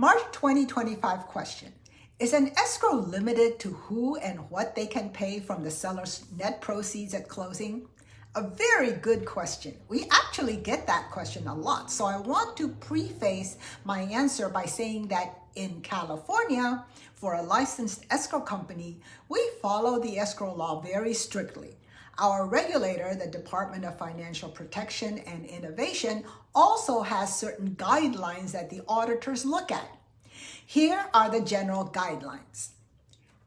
March 2025 question. Is an escrow limited to who and what they can pay from the seller's net proceeds at closing? A very good question. We actually get that question a lot. So I want to preface my answer by saying that in California, for a licensed escrow company, we follow the escrow law very strictly. Our regulator, the Department of Financial Protection and Innovation, also has certain guidelines that the auditors look at. Here are the general guidelines.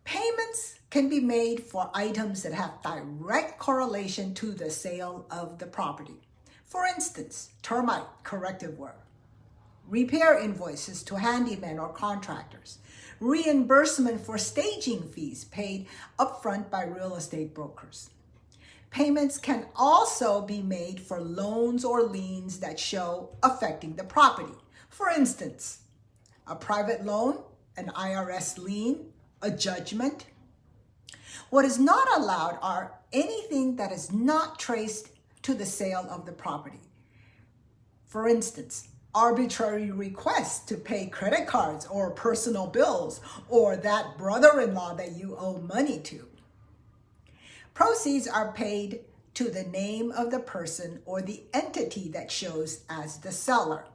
Payments can be made for items that have direct correlation to the sale of the property. For instance, termite corrective work, repair invoices to handymen or contractors, reimbursement for staging fees paid upfront by real estate brokers. Payments can also be made for loans or liens that show affecting the property. For instance, a private loan, an IRS lien, a judgment. What is not allowed are anything that is not traced to the sale of the property. For instance, arbitrary requests to pay credit cards or personal bills, or that brother-in-law that you owe money to. Proceeds are paid to the name of the person or the entity that shows as the seller.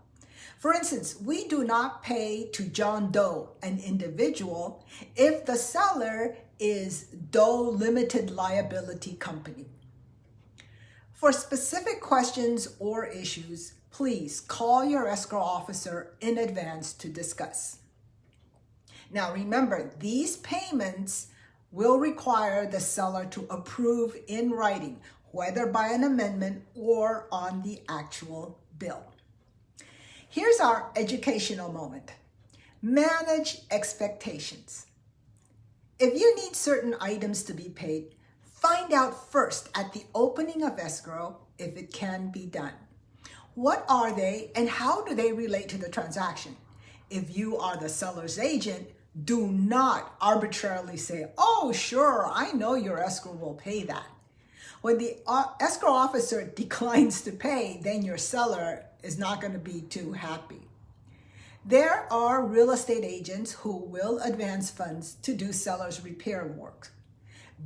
For instance, we do not pay to John Doe, an individual, if the seller is Doe Limited Liability Company. For specific questions or issues, please call your escrow officer in advance to discuss. Now remember, these payments will require the seller to approve in writing, whether by an amendment or on the actual bill. Here's our educational moment. Manage expectations. If you need certain items to be paid, find out first at the opening of escrow if it can be done. What are they and how do they relate to the transaction? If you are the seller's agent, do not arbitrarily say, "Oh, sure, I know your escrow will pay that." When the escrow officer declines to pay, then your seller is not going to be too happy. There are real estate agents who will advance funds to do seller's repair work.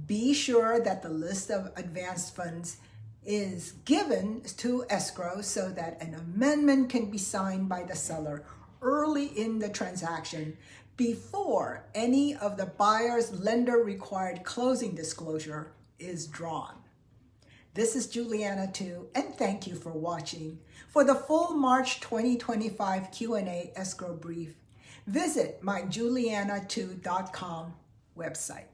Be sure that the list of advanced funds is given to escrow so that an amendment can be signed by the seller early in the transaction before any of the buyer's lender required closing disclosure is drawn. This is Juliana 2, and thank you for watching. For the full March 2025 Q&A escrow brief, visit my juliana2.com website.